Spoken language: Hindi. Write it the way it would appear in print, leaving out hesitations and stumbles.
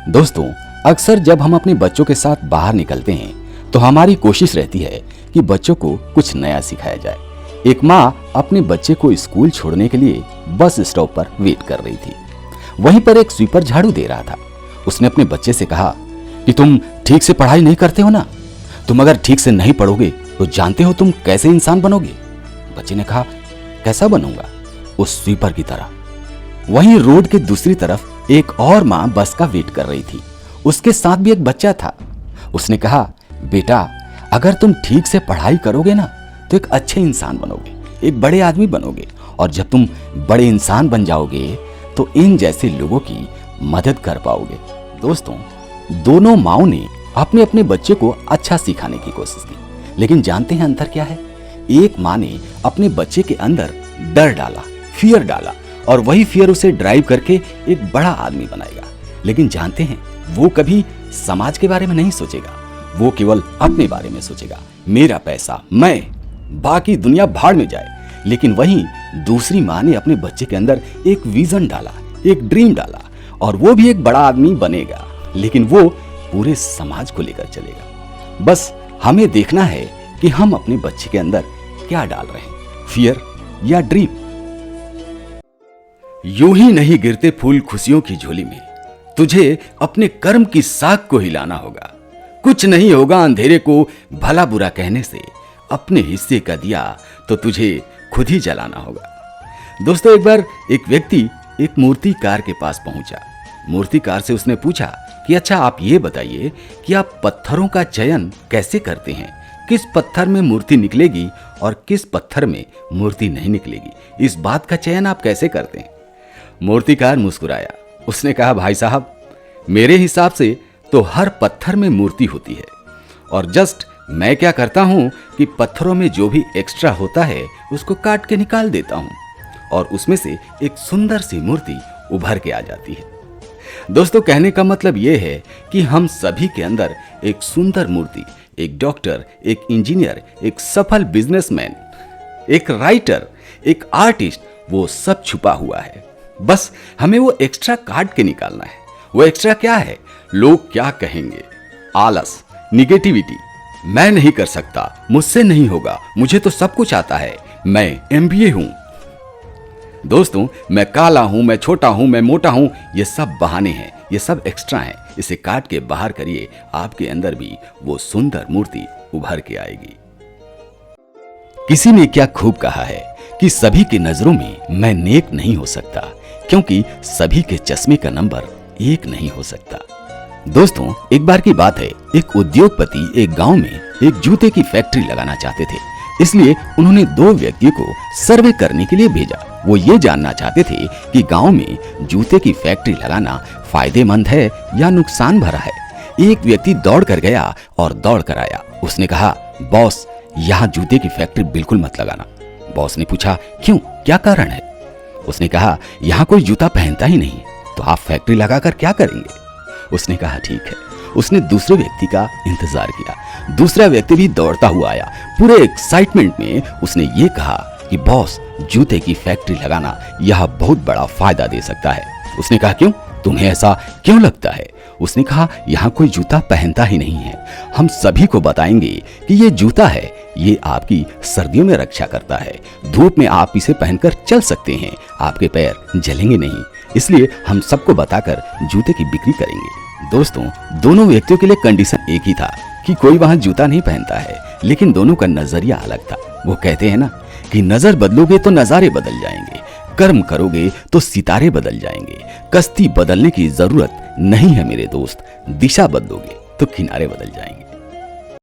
दोस्तों, अक्सर जब हम अपने बच्चों के साथ बाहर निकलते हैं तो हमारी कोशिश रहती है कि बच्चों को कुछ नया सिखाया जाए। एक माँ अपने बच्चे को स्कूल छोड़ने के लिए बस स्टॉप पर वेट कर रही थी। वहीं पर एक स्वीपर झाड़ू दे रहा था। उसने अपने बच्चे से कहा कि तुम ठीक से पढ़ाई नहीं करते हो ना, तुम अगर ठीक से नहीं पढ़ोगे तो जानते हो तुम कैसे इंसान बनोगे। बच्चे ने कहा, कैसा बनूंगा? उस स्वीपर की तरह। वहीं रोड के दूसरी तरफ एक और माँ बस का वेट कर रही थी। उसके साथ भी एक बच्चा था। उसने कहा, बेटा, अगर तुम ठीक से पढ़ाई करोगे ना तो एक अच्छे इंसान बनोगे, एक बड़े आदमी बनोगे, और जब तुम बड़े इंसान बन जाओगे तो इन जैसे लोगों की मदद कर पाओगे। दोस्तों, दोनों माओं ने अपने अपने बच्चे को अच्छा सिखाने की कोशिश की, लेकिन जानते हैं अंतर क्या है? एक माँ ने अपने बच्चे के अंदर डर डाला, फियर डाला, और वही फियर उसे ड्राइव करके एक बड़ा आदमी बनाएगा। लेकिन जानते हैं, वो कभी समाज के बारे में नहीं सोचेगा, वो केवल अपने बारे में सोचेगा। मेरा पैसा, मैं, बाकी दुनिया भाड़ में जाए। लेकिन वहीं दूसरी माँ ने अपने बच्चे के अंदर एक विजन डाला, एक ड्रीम डाला, और वो भी एक बड़ा आदमी बनेगा, लेकिन वो पूरे समाज को लेकर चलेगा। बस हमें देखना है कि हम अपने बच्चे के अंदर क्या डाल रहे हैं, फियर या ड्रीम। यूं ही नहीं गिरते फूल खुशियों की झोली में, तुझे अपने कर्म की साख को हिलाना होगा। कुछ नहीं होगा अंधेरे को भला बुरा कहने से, अपने हिस्से का दिया तो तुझे खुद ही जलाना होगा। दोस्तों, एक बार एक व्यक्ति एक मूर्तिकार के पास पहुंचा। मूर्तिकार से उसने पूछा कि अच्छा, आप ये बताइए कि आप पत्थरों का चयन कैसे करते हैं, किस पत्थर में मूर्ति निकलेगी और किस पत्थर में मूर्ति नहीं निकलेगी, इस बात का चयन आप कैसे करते हैं? मूर्तिकार मुस्कुराया। उसने कहा, भाई साहब, मेरे हिसाब से तो हर पत्थर में मूर्ति होती है, और जस्ट मैं क्या करता हूं कि पत्थरों में जो भी एक्स्ट्रा होता है उसको काट के निकाल देता हूं, और उसमें से एक सुंदर सी मूर्ति उभर के आ जाती है। दोस्तों, कहने का मतलब यह है कि हम सभी के अंदर एक सुंदर मूर्ति, एक डॉक्टर, एक इंजीनियर, एक सफल बिजनेसमैन, एक राइटर, एक आर्टिस्ट, वो सब छुपा हुआ है। बस हमें वो एक्स्ट्रा काट के निकालना है। वो एक्स्ट्रा क्या है? लोग क्या कहेंगे, आलस, निगेटिविटी, मैं नहीं कर सकता, मुझसे नहीं होगा, मुझे तो सब कुछ आता है, मैं MBA हूं। दोस्तों, मैं काला हूं, मैं छोटा हूं, मैं मोटा हूं, ये सब बहाने हैं, ये सब एक्स्ट्रा हैं। इसे काट के बाहर करिए, आपके अंदर भी वो सुंदर मूर्ति उभर के आएगी। किसी ने क्या खूब कहा है कि सभी की नजरों में मैं नेक नहीं हो सकता, क्योंकि सभी के चश्मे का नंबर एक नहीं हो सकता। दोस्तों, एक बार की बात है, एक उद्योगपति एक गांव में एक जूते की फैक्ट्री लगाना चाहते थे। इसलिए उन्होंने 2 व्यक्तियों को सर्वे करने के लिए भेजा। वो ये जानना चाहते थे कि गांव में जूते की फैक्ट्री लगाना फायदेमंद है या नुकसान भरा है। एक व्यक्ति दौड़ कर गया और दौड़ कर आया। उसने कहा, बॉस, यहाँ जूते की फैक्ट्री बिल्कुल मत लगाना। बॉस ने पूछा, क्यों, क्या कारण है? उसने कहा, यहाँ कोई जूता पहनता ही नहीं, तो आप फैक्ट्री लगाकर क्या करेंगे? उसने कहा, ठीक है। उसने दूसरे व्यक्ति का इंतजार किया। दूसरा व्यक्ति भी दौड़ता हुआ आया। पूरे एक्साइटमेंट में उसने ये कहा कि बॉस, जूते की फैक्ट्री लगाना यह बहुत बड़ा फायदा दे सकता है। उसने कहा, क्यों, तुम्हें ऐसा क्यों लगता है? उसने कहा, यहाँ कोई जूता पहनता ही नहीं है, हम सभी को बताएंगे कि ये जूता है, ये आपकी सर्दियों में रक्षा करता है, धूप में आप इसे पहनकर चल सकते हैं, आपके पैर जलेंगे नहीं, इसलिए हम सबको बताकर जूते की बिक्री करेंगे। दोस्तों, दोनों व्यक्तियों के लिए कंडीशन एक ही था कि कोई वहां जूता नहीं पहनता है, लेकिन दोनों का नजरिया अलग था। वो कहते हैं ना कि नजर बदलोगे तो नजारे बदल जाएंगे, कर्म करोगे तो सितारे बदल जाएंगे। कश्ती बदलने की जरूरत नहीं है मेरे दोस्त, दिशा बदलोगे तो किनारे बदल जाएंगे।